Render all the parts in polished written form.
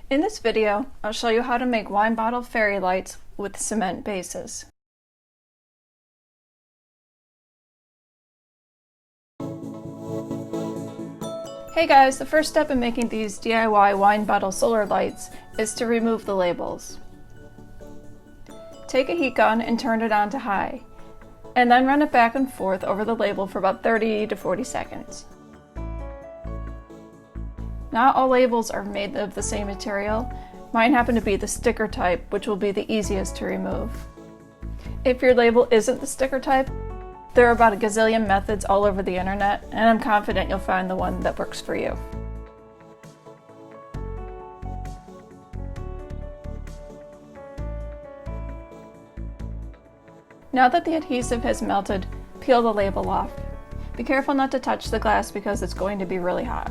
In this video, I'll show you how to make wine bottle fairy lights with cement bases. Hey guys, the first step in making these DIY wine bottle solar lights is to remove the labels. Take a heat gun and turn it on to high, and then run it back and forth over the label for about 30 to 40 seconds. Not all labels are made of the same material. Mine happen to be the sticker type, which will be the easiest to remove. If your label isn't the sticker type, there are about a gazillion methods all over the internet, and I'm confident you'll find the one that works for you. Now that the adhesive has melted, peel the label off. Be careful not to touch the glass because it's going to be really hot.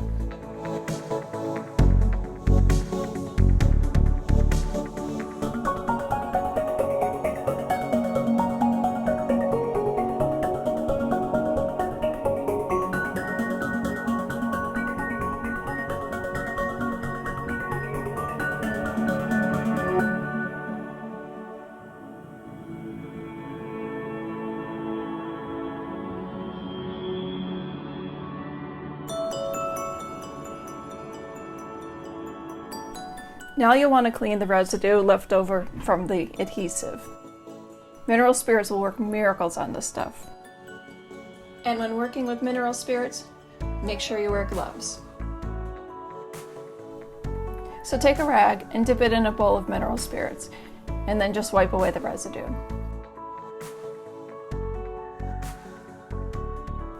Now you'll want to clean the residue left over from the adhesive. Mineral spirits will work miracles on this stuff. And when working with mineral spirits, make sure you wear gloves. So take a rag and dip it in a bowl of mineral spirits, and then just wipe away the residue.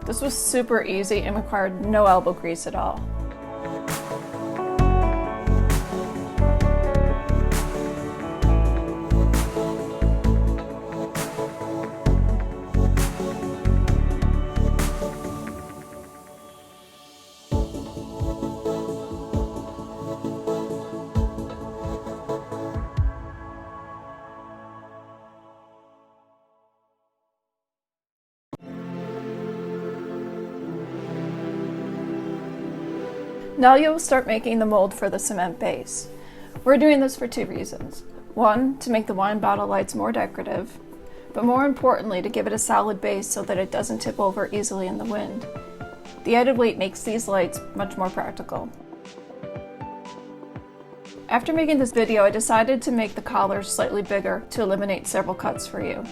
This was super easy and required no elbow grease at all. Now you'll start making the mold for the cement base. We're doing this for two reasons. One, to make the wine bottle lights more decorative, but more importantly to give it a solid base so that it doesn't tip over easily in the wind. The added weight makes these lights much more practical. After making this video, I decided to make the collars slightly bigger to eliminate several cuts for you.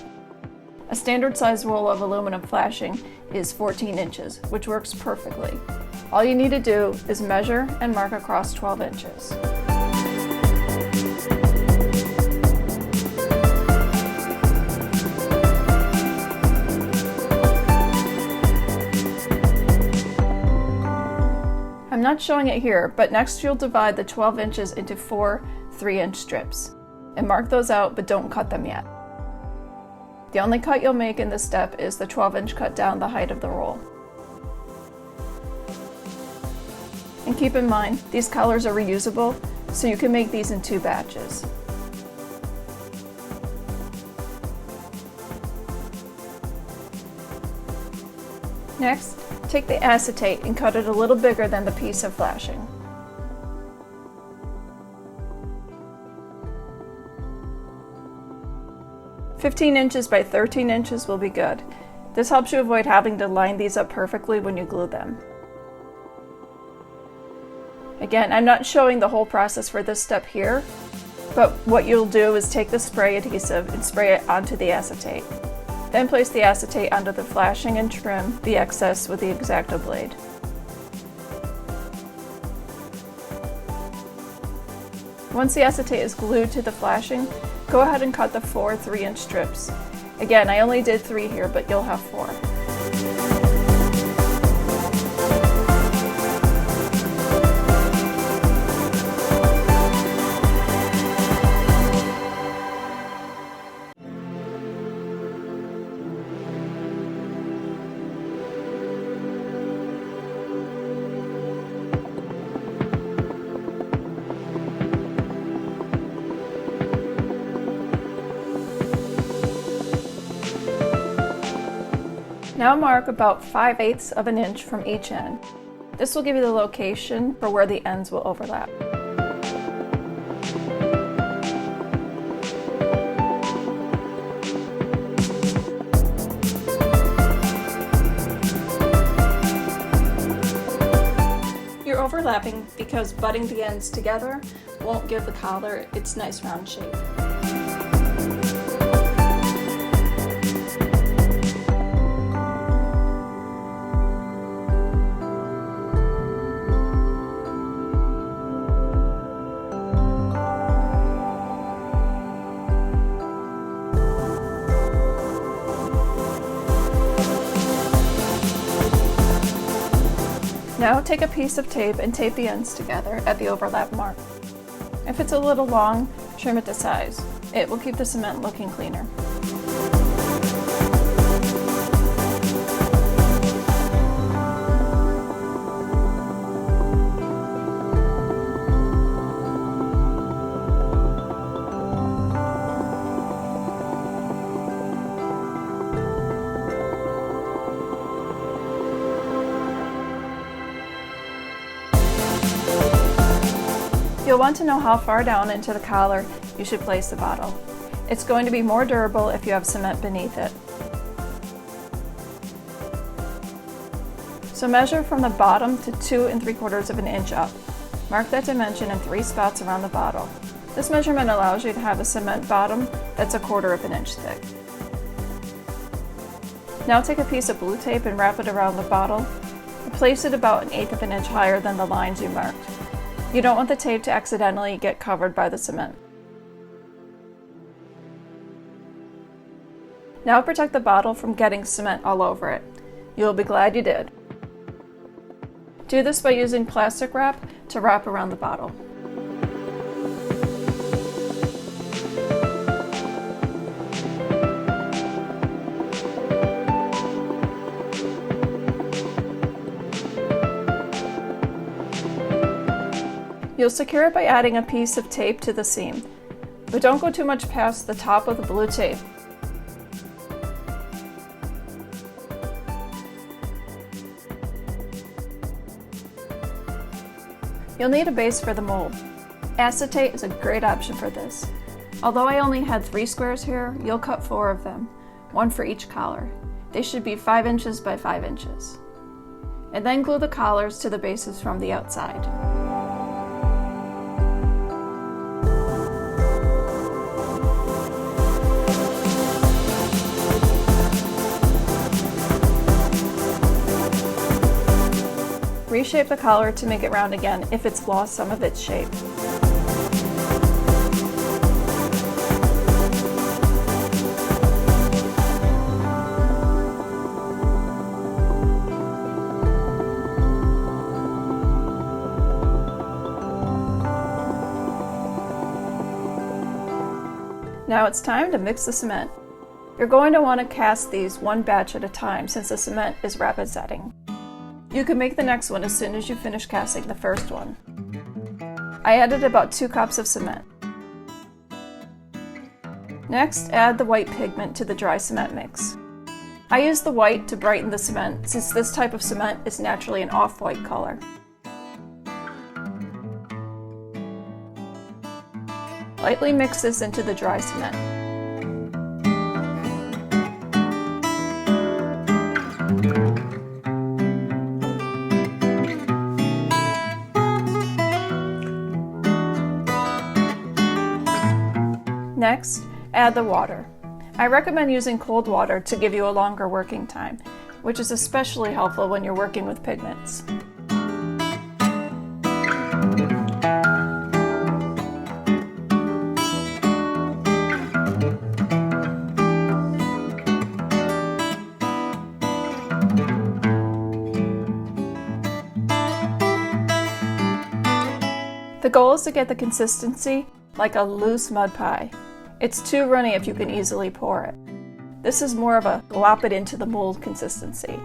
A standard size roll of aluminum flashing is 14 inches, which works perfectly. All you need to do is measure and mark across 12 inches. I'm not showing it here, but next you'll divide the 12 inches into 4 3-inch strips. And mark those out, but don't cut them yet. The only cut you'll make in this step is the 12-inch cut down the height of the roll. And keep in mind, these collars are reusable, so you can make these in 2 batches. Next, take the acetate and cut it a little bigger than the piece of flashing. "15 inches by 13 inches will be good. This helps you avoid having to line these up perfectly when you glue them. Again, I'm not showing the whole process for this step here, but what you'll do is take the spray adhesive and spray it onto the acetate. Then place the acetate onto the flashing and trim the excess with the X-Acto blade. Once the acetate is glued to the flashing, go ahead and cut the 4 3-inch strips. Again, I only did 3 here, but you'll have 4. Now mark about 5/8 of an inch from each end. This will give you the location for where the ends will overlap. overlapping because butting the ends together won't give the collar its nice round shape. Now take a piece of tape and tape the ends together at the overlap mark. If it's a little long, trim it to size. It will keep the cement looking cleaner. You'll want to know how far down into the collar you should place the bottle. It's going to be more durable if you have cement beneath it. So measure from the bottom to 2 3/4 of an inch up. Mark that dimension in 3 spots around the bottle. This measurement allows you to have a cement bottom that's 1/4 of an inch thick. Now take a piece of blue tape and wrap it around the bottle. Place it about 1/8 of an inch higher than the lines you marked. You don't want the tape to accidentally get covered by the cement. Now protect the bottle from getting cement all over it. You'll be glad you did. Do this by using plastic wrap to wrap around the bottle. You'll secure it by adding a piece of tape to the seam, but don't go too much past the top of the blue tape. You'll need a base for the mold. Acetate is a great option for this. Although I only had 3 squares here, you'll cut 4 of them, 1 for each collar. They should be 5 inches by 5 inches. And then glue the collars to the bases from the outside. Reshape the collar to make it round again if it's lost some of its shape. Now it's time to mix the cement. You're going to want to cast these 1 batch at a time since the cement is rapid setting. You can make the next one as soon as you finish casting the first one. I added about 2 cups of cement. Next, add the white pigment to the dry cement mix. I use the white to brighten the cement since this type of cement is naturally an off-white color. Lightly mix this into the dry cement. Next, add the water. I recommend using cold water to give you a longer working time, which is especially helpful when you're working with pigments. The goal is to get the consistency like a loose mud pie. It's too runny if you can easily pour it. This is more of a glop it into the mold consistency.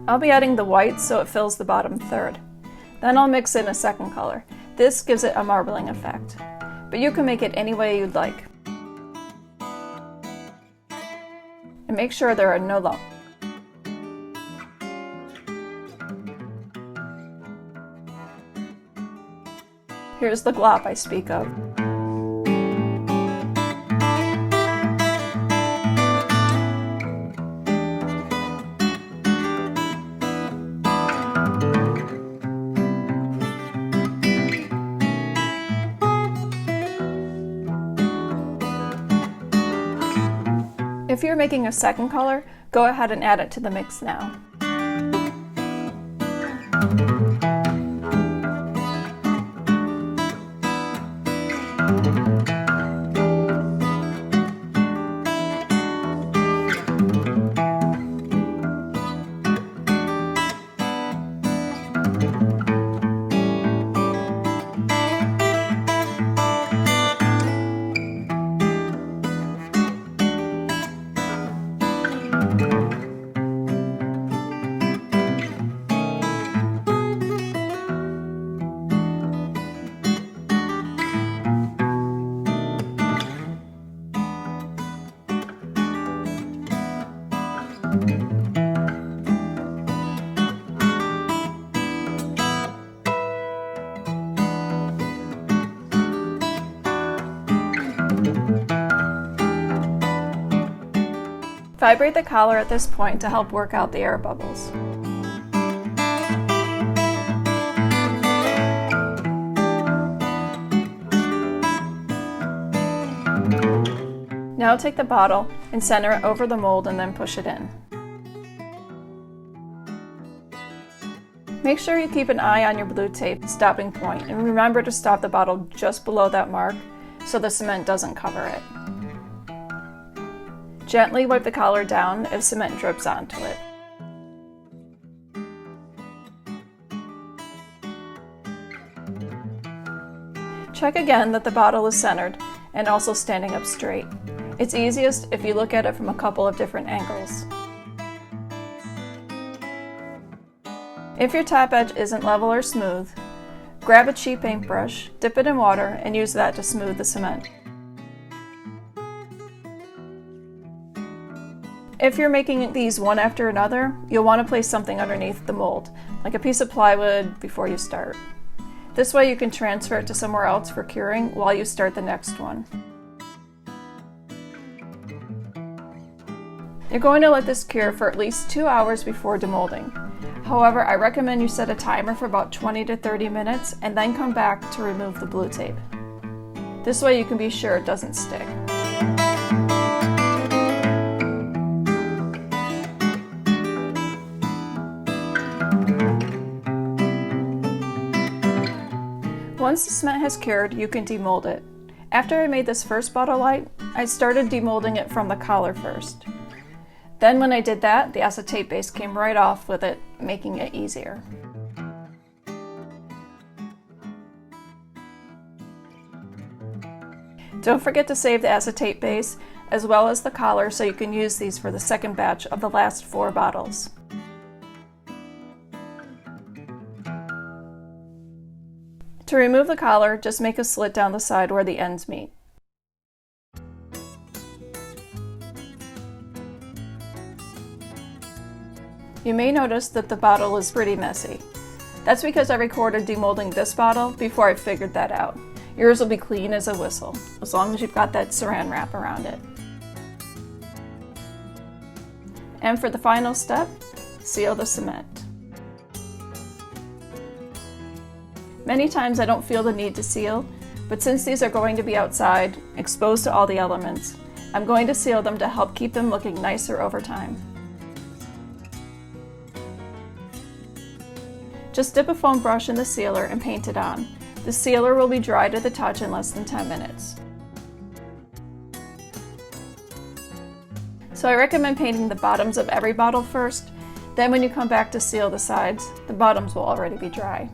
I'll be adding the white so it fills the bottom third. Then I'll mix in a second color. This gives it a marbling effect, but you can make it any way you'd like. And make sure there are no lumps. Here's the glop I speak of. making a second color, go ahead and add it to the mix now. Vibrate the collar at this point to help work out the air bubbles. Now take the bottle and center it over the mold and then push it in. Make sure you keep an eye on your blue tape stopping point and remember to stop the bottle just below that mark so the cement doesn't cover it. Gently wipe the collar down if cement drips onto it. Check again that the bottle is centered and also standing up straight. It's easiest if you look at it from a couple of different angles. If your top edge isn't level or smooth, grab a cheap paintbrush, dip it in water, and use that to smooth the cement. If you're making these one after another, you'll want to place something underneath the mold, like a piece of plywood before you start. This way you can transfer it to somewhere else for curing while you start the next one. You're going to let this cure for at least 2 hours before demolding. However, I recommend you set a timer for about 20 to 30 minutes and then come back to remove the blue tape. This way you can be sure it doesn't stick. Once the cement has cured, you can demold it. After I made this first bottle light, I started demolding it from the collar first. Then when I did that, the acetate base came right off with it, making it easier. Don't forget to save the acetate base as well as the collar so you can use these for the second batch of the last 4 bottles. To remove the collar, just make a slit down the side where the ends meet. You may notice that the bottle is pretty messy. That's because I recorded demolding this bottle before I figured that out. Yours will be clean as a whistle, as long as you've got that saran wrap around it. And for the final step, seal the cement. Many times I don't feel the need to seal, but since these are going to be outside, exposed to all the elements, I'm going to seal them to help keep them looking nicer over time. Just dip a foam brush in the sealer and paint it on. The sealer will be dry to the touch in less than 10 minutes. So I recommend painting the bottoms of every bottle first, then when you come back to seal the sides, the bottoms will already be dry.